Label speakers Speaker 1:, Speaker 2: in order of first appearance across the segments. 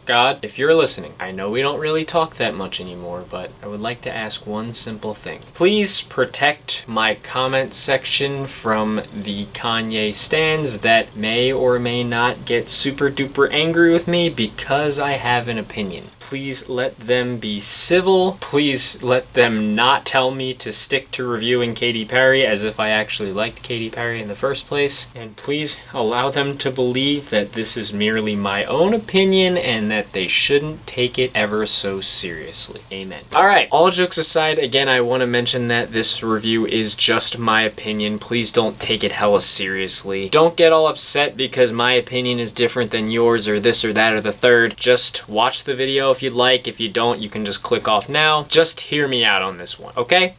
Speaker 1: God, if you're listening, I know we don't really talk that much anymore, but I would like to ask one simple thing. Please protect my comment section from the Kanye stans that may or may not get super duper angry with me because I have an opinion. Please let them be civil. Please let them not tell me to stick to reviewing Katy Perry as if I actually liked Katy Perry in the first place. And please allow them to believe that this is merely my own opinion and that they shouldn't take it ever so seriously. Amen. Alright, all jokes aside, again, I want to mention that this review is just my opinion. Please don't take it hella seriously. Don't get all upset because my opinion is different than yours or this or that or the third. Just watch the video if you'd like. If you don't, you can just click off now. Just hear me out on this one, okay?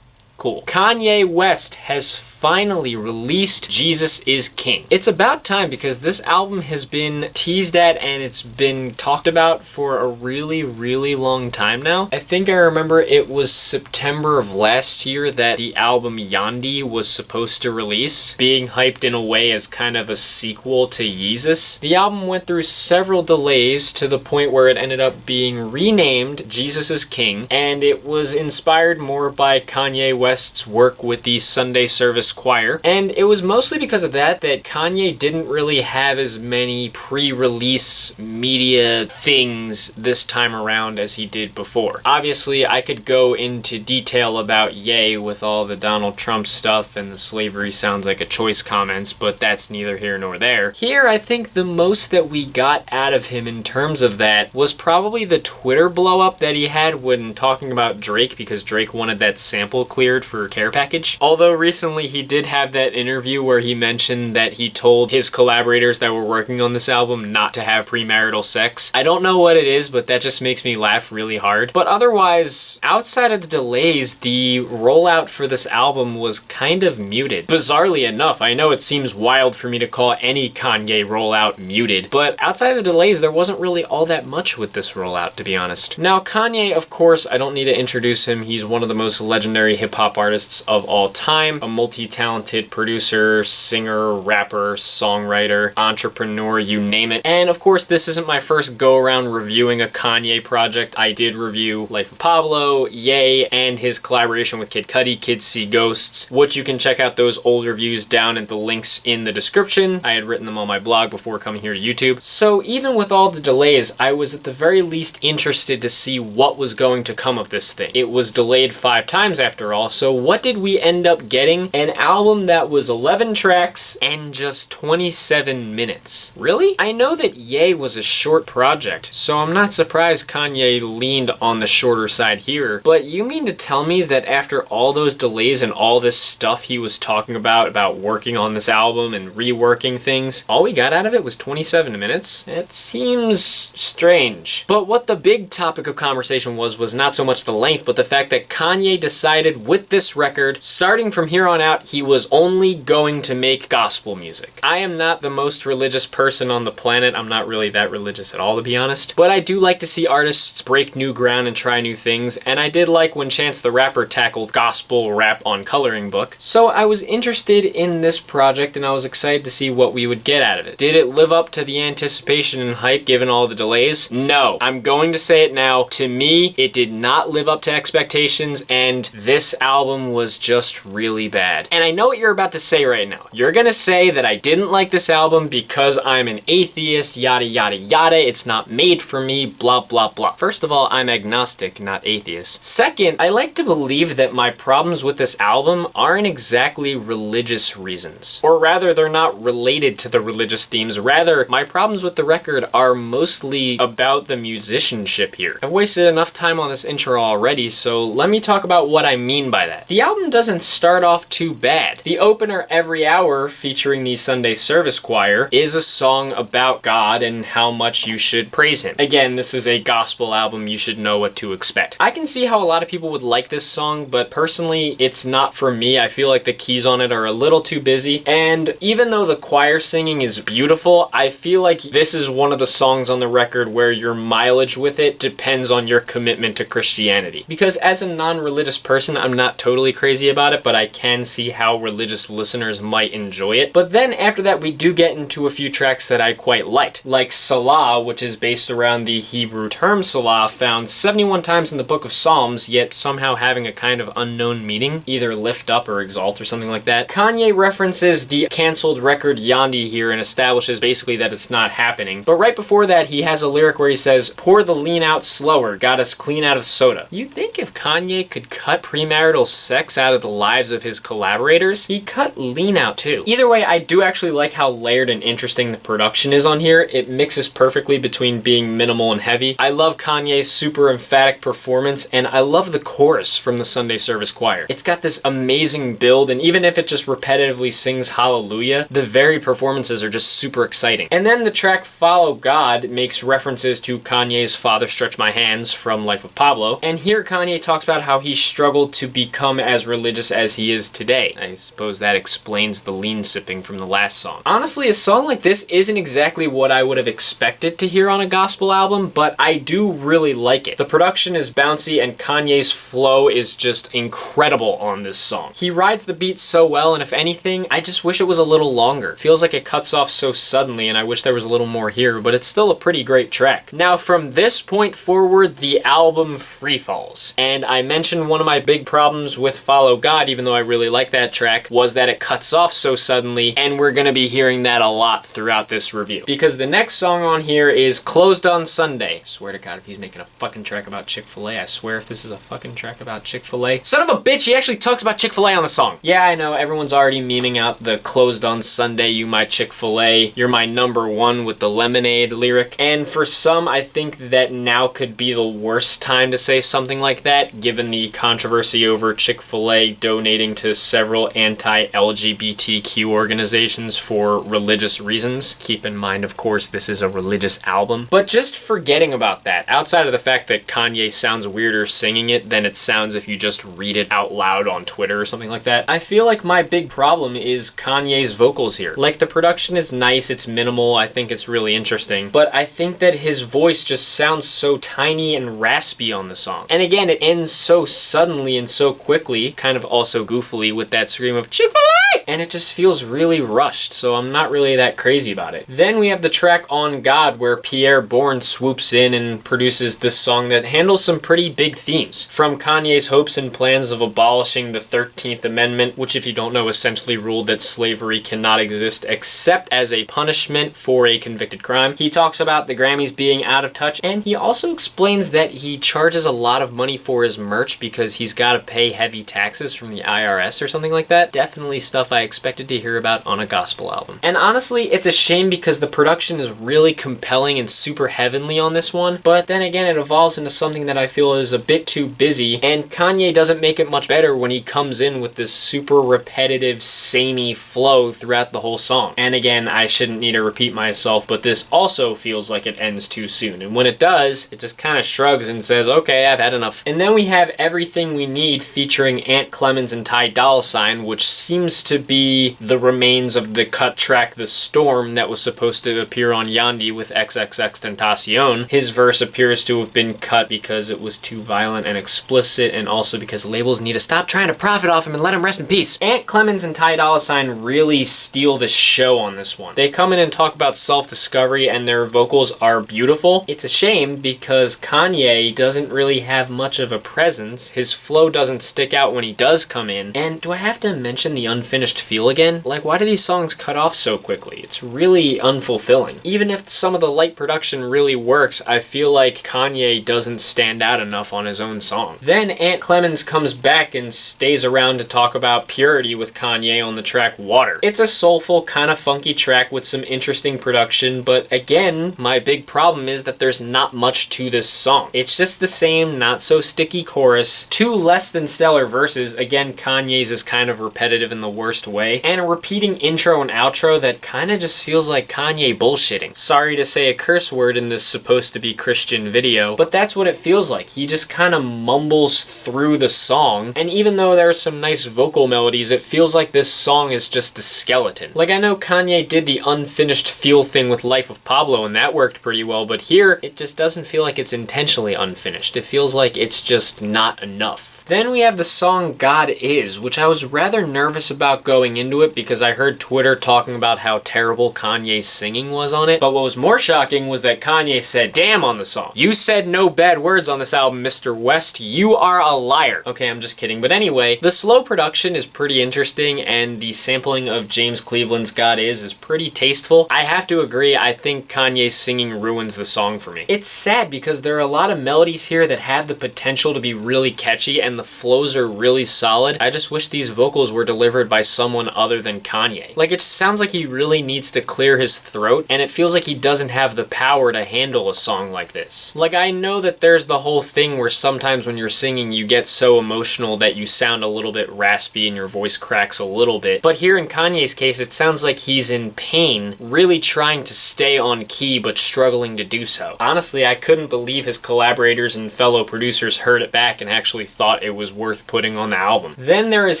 Speaker 1: Cool. Kanye West has finally released Jesus is King. It's about time because this album has been teased at and it's been talked about for a really, really long time now. I think I remember it was September of last year that the album Yandi was supposed to release, being hyped in a way as kind of a sequel to Yeezus. The album went through several delays to the point where it ended up being renamed Jesus is King, and it was inspired more by Kanye West's work with the Sunday service choir, and it was mostly because of that Kanye didn't really have as many pre-release media things this time around as he did before. Obviously, I could go into detail about Ye with all the Donald Trump stuff and the slavery sounds like a choice comments, but that's neither here nor there. Here, I think the most that we got out of him in terms of that was probably the Twitter blow-up that he had when talking about Drake, because Drake wanted that sample cleared for Care Package. Although recently he did have that interview where he mentioned that he told his collaborators that were working on this album not to have premarital sex. I don't know what it is, but that just makes me laugh really hard. But otherwise, outside of the delays, the rollout for this album was kind of muted. Bizarrely enough, I know it seems wild for me to call any Kanye rollout muted, but outside of the delays, there wasn't really all that much with this rollout, to be honest. Now, Kanye, of course, I don't need to introduce him. He's one of the most legendary hip-hop artists of all time, a multi-talented producer, singer, rapper, songwriter, entrepreneur, you name it. And of course, this isn't my first go-around reviewing a Kanye project. I did review Life of Pablo, Ye, and his collaboration with Kid Cudi, Kids See Ghosts, which you can check out those old reviews down at the links in the description. I had written them on my blog before coming here to YouTube. So even with all the delays, I was at the very least interested to see what was going to come of this thing. It was delayed 5 times after all, so what did we end up getting? An album that was 11 tracks and just 27 minutes. Really? I know that Ye was a short project, so I'm not surprised Kanye leaned on the shorter side here, but you mean to tell me that after all those delays and all this stuff he was talking about working on this album and reworking things, all we got out of it was 27 minutes? It seems strange. But what the big topic of conversation was not so much the length, but the fact that Kanye decided with this record, starting from here on out, he was only going to make gospel music. I am not the most religious person on the planet. I'm not really that religious at all, to be honest. But I do like to see artists break new ground and try new things, and I did like when Chance the Rapper tackled gospel rap on Coloring Book. So I was interested in this project, and I was excited to see what we would get out of it. Did it live up to the anticipation and hype given all the delays? No. I'm going to say it now. To me, it did not live up to expectations, and this album was just really bad. And I know what you're about to say right now. You're gonna say that I didn't like this album because I'm an atheist, yada yada yada, it's not made for me, blah blah blah. First of all, I'm agnostic, not atheist. Second, I like to believe that my problems with this album aren't exactly religious reasons. Or rather, they're not related to the religious themes. Rather, my problems with the record are mostly about the musicianship here. I've wasted enough time on this intro already, so let me talk about what I mean by that. The album doesn't start off too bad. The opener, Every Hour, featuring the Sunday Service Choir, is a song about God and how much you should praise him. Again, this is a gospel album, you should know what to expect. I can see how a lot of people would like this song, but personally, it's not for me. I feel like the keys on it are a little too busy, and even though the choir singing is beautiful, I feel like this is one of the songs on the record where your mileage with it depends on your commitment to Christianity. Because as a non-religious person, I'm not totally crazy about it, but I can see how religious listeners might enjoy it. But then after that, we do get into a few tracks that I quite liked, like Selah, which is based around the Hebrew term Selah, found 71 times in the book of Psalms, yet somehow having a kind of unknown meaning, either lift up or exalt or something like that. Kanye references the canceled record Yandi here and establishes basically that it's not happening. But right before that, he has a lyric where he says, "Pour the lean out slower, got us clean out of soda." You'd think if Kanye could cut premarital sex out of the lives of his collaborators, he'd cut lean out too. Either way, I do actually like how layered and interesting the production is on here. It mixes perfectly between being minimal and heavy. I love Kanye's super emphatic performance, and I love the chorus from the Sunday service choir. It's got this amazing build, and even if it just repetitively sings hallelujah, the very performances are just super exciting. And then the track Follow God makes references to Kanye's Father Stretch My Hands from Life of Pablo, and here Kanye talks about how he struggled to become as religious as he is today. I suppose that explains the lean sipping from the last song. Honestly, a song like this isn't exactly what I would have expected to hear on a gospel album, but I do really like it. The production is bouncy and Kanye's flow is just incredible on this song. He rides the beat so well, and if anything, I just wish it was a little longer. It feels like it cuts off so suddenly, and I wish there was a little more here, but it's still a pretty great track. Now, from this point forward, the album free falls. And I mentioned one of my big problems with Follow God, even though I really like that track, was that it cuts off so suddenly, and we're gonna be hearing that a lot throughout this review. Because the next song on here is Closed on Sunday. I swear to God, if he's making a fucking track about Chick-Fil-A, I swear if this is a fucking track about Chick-Fil-A. Son of a bitch, he actually talks about Chick-Fil-A on the song. Yeah, I know, everyone's already memeing out the Closed on Sunday, you my Chick-Fil-A, you're my number one with the lemonade lyric. And for some, I think that now could be the worst time to say something like that, given the controversy over Chick-fil-A donating to several anti-LGBTQ organizations for religious reasons. Keep in mind, of course, this is a religious album. But just forgetting about that, outside of the fact that Kanye sounds weirder singing it than it sounds if you just read it out loud on Twitter or something like that, I feel like my big problem is Kanye's vocals here. Like, the production is nice, it's minimal, I think it's really interesting, but I think that his voice just sounds so tiny and raspy on the song. And again, it ends so suddenly and so quickly, kind of also goofily with that scream of Chick-fil-A! And it just feels really rushed, so I'm not really that crazy about it. Then we have the track On God, where Pierre Bourne swoops in and produces this song that handles some pretty big themes. From Kanye's hopes and plans of abolishing the 13th Amendment, which if you don't know essentially ruled that slavery cannot exist except as a punishment for a convicted crime. He talks about the Grammys being out of touch, and he also explains that he charges a lot of money for his merch because he's got to pay heavy taxes from the IRS or something like that. Definitely stuff I expected to hear about on a gospel album. And honestly, it's a shame because the production is really compelling and super heavenly on this one, but then again, it evolves into something that I feel is a bit too busy, and Kanye doesn't make it much better when he comes in with this super repetitive, samey flow throughout the whole song. And again, I shouldn't need to repeat myself, but this also feels like it ends too soon. And when it does, it just kind of shrugs and says, okay, I've had enough. And then we have Everything We Need featuring Ant Clemens and Ty Dolla $ign, which seems to be the remains of the cut track The Storm that was supposed to appear on Yandi with XXXTentacion. His verse appears to have been cut because it was too violent and explicit, and also because labels need to stop trying to profit off him and let him rest in peace. Ant Clemens and Ty Dolla $ign really steal the show on this one. They come in and talk about self-discovery, and their vocals are beautiful. It's a shame because Kanye doesn't really have much of a presence. His flow doesn't stick out when he does come in. And do I have to mention the unfinished feel again? Like, why do these songs cut off so quickly? It's really unfulfilling. Even if some of the light production really works, I feel like Kanye doesn't stand out enough on his own song. Then Ant Clemens comes back and stays around to talk about purity with Kanye on the track Water. It's a soulful, kind of funky track with some interesting production, but again, my big problem is that there's not much to this song. It's just the same, not so sticky chorus, two less than stellar verses, again Kanye's is kind of repetitive in the worst way, and a repeating intro and outro that kind of just feels like Kanye bullshitting. Sorry to say a curse word in this supposed to be Christian video, but that's what it feels like. He just kind of mumbles through the song, and even though there are some nice vocal melodies, it feels like this song is just a skeleton. Like, I know Kanye did the unfinished feel thing with Life of Pablo and that worked pretty well, but here it just doesn't feel like it's intentionally unfinished. It feels like it's just not enough. Then we have the song God Is, which I was rather nervous about going into it because I heard Twitter talking about how terrible Kanye's singing was on it. But what was more shocking was that Kanye said, "Damn," on the song. "You said no bad words on this album, Mr. West. You are a liar." Okay, I'm just kidding. But anyway, the slow production is pretty interesting, and the sampling of James Cleveland's God Is pretty tasteful. I have to agree, I think Kanye's singing ruins the song for me. It's sad because there are a lot of melodies here that have the potential to be really catchy, and the flows are really solid. I just wish these vocals were delivered by someone other than Kanye. Like, it just sounds like he really needs to clear his throat, and it feels like he doesn't have the power to handle a song like this. Like, I know that there's the whole thing where sometimes when you're singing you get so emotional that you sound a little bit raspy and your voice cracks a little bit, but here in Kanye's case it sounds like he's in pain, really trying to stay on key but struggling to do so. Honestly, I couldn't believe his collaborators and fellow producers heard it back and actually thought it was worth putting on the album. Then there is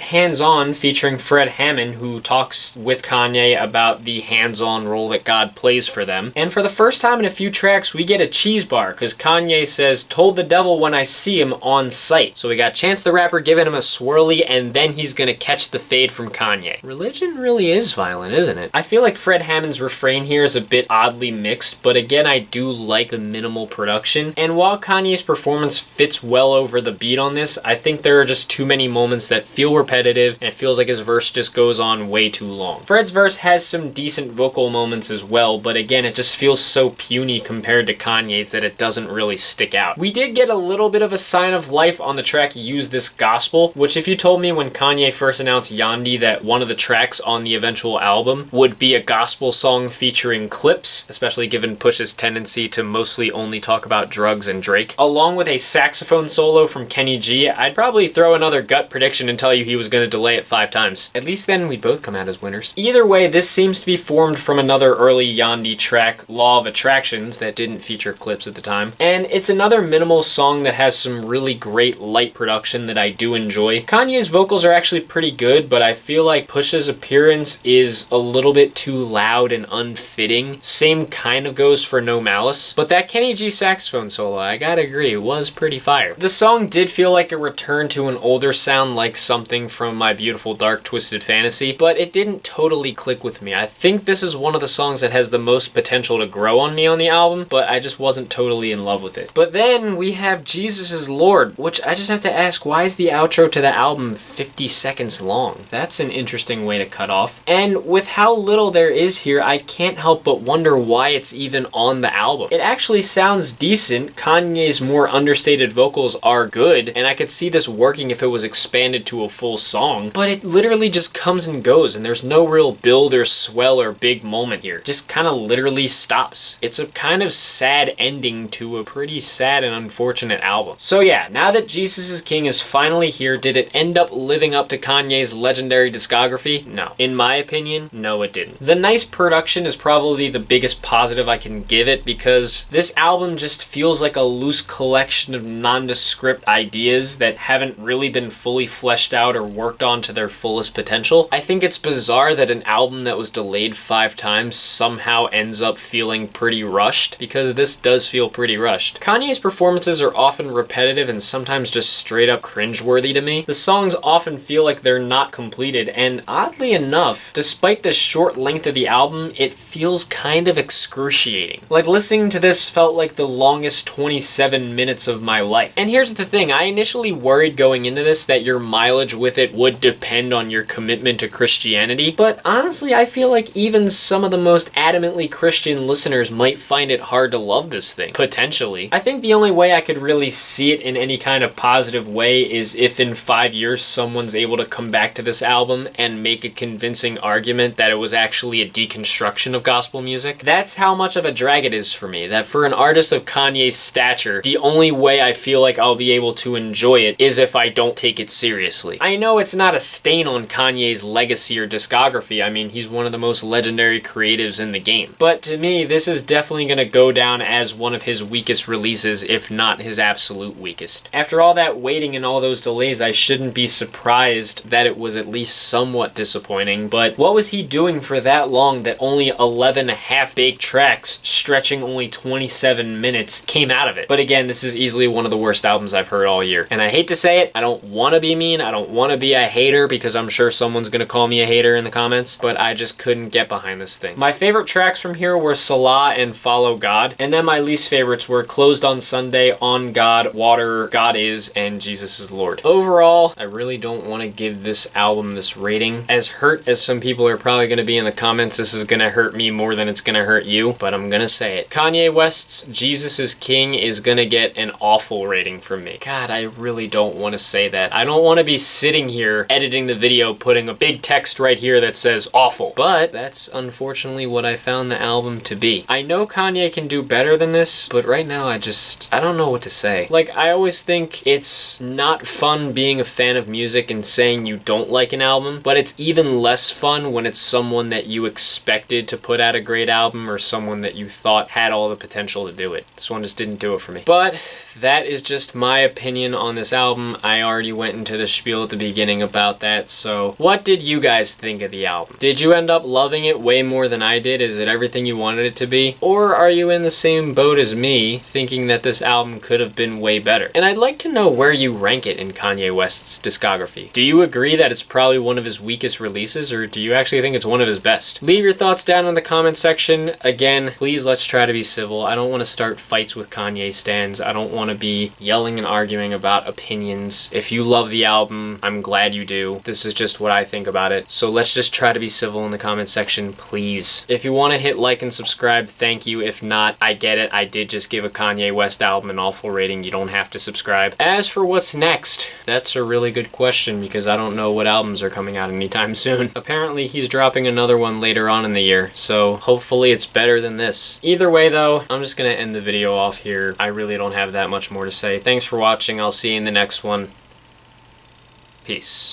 Speaker 1: Hands On featuring Fred Hammond, who talks with Kanye about the hands-on role that God plays for them. And for the first time in a few tracks we get a cheese bar, because Kanye says, "Told the devil when I see him on sight." So we got Chance the Rapper giving him a swirly, and then he's gonna catch the fade from Kanye. Religion really is violent, isn't it? I feel like Fred Hammond's refrain here is a bit oddly mixed, but again, I do like the minimal production. And while Kanye's performance fits well over the beat on this, I think there are just too many moments that feel repetitive, and it feels like his verse just goes on way too long. Fred's verse has some decent vocal moments as well, but again, it just feels so puny compared to Kanye's that it doesn't really stick out. We did get a little bit of a sign of life on the track Use This Gospel, which if you told me when Kanye first announced Yandhi that one of the tracks on the eventual album would be a gospel song featuring clips, especially given Push's tendency to mostly only talk about drugs and Drake, along with a saxophone solo from Kenny G, I'd probably throw another gut prediction and tell you he was going to delay it 5 times. At least then we'd both come out as winners. Either way, this seems to be formed from another early Yandhi track, Law of Attractions, that didn't feature clips at the time. And it's another minimal song that has some really great light production that I do enjoy. Kanye's vocals are actually pretty good, but I feel like Push's appearance is a little bit too loud and unfitting. Same kind of goes for No Malice, but that Kenny G saxophone solo, I gotta agree, was pretty fire. The song did feel like a return to an older sound, like something from My Beautiful Dark Twisted Fantasy, but it didn't totally click with me. I think this is one of the songs that has the most potential to grow on me on the album, but I just wasn't totally in love with it. But then we have Jesus is Lord, which I just have to ask, why is the outro to the album 50 seconds long? That's an interesting way to cut off. And with how little there is here, I can't help but wonder why it's even on the album. It actually sounds decent. Kanye's more understated vocals are good, and I could see this working if it was expanded to a full song, but it literally just comes and goes, and there's no real build or swell or big moment here. It just kind of literally stops. It's a kind of sad ending to a pretty sad and unfortunate album. So yeah, now that Jesus is King is finally here, did it end up living up to Kanye's legendary discography? No. In my opinion, no it didn't. The nice production is probably the biggest positive I can give it, because this album just feels like a loose collection of nondescript ideas that haven't really been fully fleshed out or worked on to their fullest potential. I think it's bizarre that an album that was delayed 5 times somehow ends up feeling pretty rushed, because this does feel pretty rushed. Kanye's performances are often repetitive and sometimes just straight up cringeworthy to me. The songs often feel like they're not completed, and oddly enough, despite the short length of the album, it feels kind of excruciating. Like, listening to this felt like the longest 27 minutes of my life. And here's the thing, I initially worried going into this that your mileage with it would depend on your commitment to Christianity, but honestly I feel like even some of the most adamantly Christian listeners might find it hard to love this thing, potentially. I think the only way I could really see it in any kind of positive way is if in 5 years someone's able to come back to this album and make a convincing argument that it was actually a deconstruction of gospel music. That's how much of a drag it is for me, that for an artist of Kanye's stature, the only way I feel like I'll be able to enjoy it is if I don't take it seriously. I know it's not a stain on Kanye's legacy or discography, I mean he's one of the most legendary creatives in the game, but to me this is definitely gonna go down as one of his weakest releases, if not his absolute weakest. After all that waiting and all those delays, I shouldn't be surprised that it was at least somewhat disappointing, but what was he doing for that long that only 11 half-baked tracks stretching only 27 minutes came out of it? But again, this is easily one of the worst albums I've heard all year, and I hate to say it, I don't want to be mean, I don't want to be a hater, because I'm sure someone's gonna call me a hater in the comments, but I just couldn't get behind this thing. My favorite tracks from here were Selah and Follow God, and then my least favorites were Closed on Sunday, On God, Water, God Is, and Jesus is Lord. Overall, I really don't want to give this album this rating. As hurt as some people are probably going to be in the comments, this is going to hurt me more than it's going to hurt you, but I'm going to say it. Kanye West's Jesus is King is going to get an awful rating from me. God, I really don't want to say that. I don't want to be sitting here editing the video, putting a big text right here that says awful, but that's unfortunately what I found the album to be. I know Kanye can do better than this, but right now I don't know what to say. Like, I always think it's not fun being a fan of music and saying you don't like an album, but it's even less fun when it's someone that you expected to put out a great album or someone that you thought had all the potential to do it. This one just didn't do it for me. But that is just my opinion on this album. I already went into the spiel at the beginning about that, so what did you guys think of the album? Did you end up loving it way more than I did? Is it everything you wanted it to be? Or are you in the same boat as me, thinking that this album could have been way better? And I'd like to know where you rank it in Kanye West's discography. Do you agree that it's probably one of his weakest releases, or do you actually think it's one of his best? Leave your thoughts down in the comment section. Again, please let's try to be civil. I don't want to start fights with Kanye stans. I don't want to be yelling and arguing about opinions. If you love the album, I'm glad you do. This is just what I think about it. So let's just try to be civil in the comment section, please. If you want to hit like and subscribe, thank you. If not, I get it. I did just give a Kanye West album an awful rating. You don't have to subscribe. As for what's next, that's a really good question because I don't know what albums are coming out anytime soon. Apparently he's dropping another one later on in the year, so hopefully it's better than this. Either way though, I'm just gonna end the video off here. I really don't have that much more to say. Thanks for watching. I'll see you in the next one. Peace.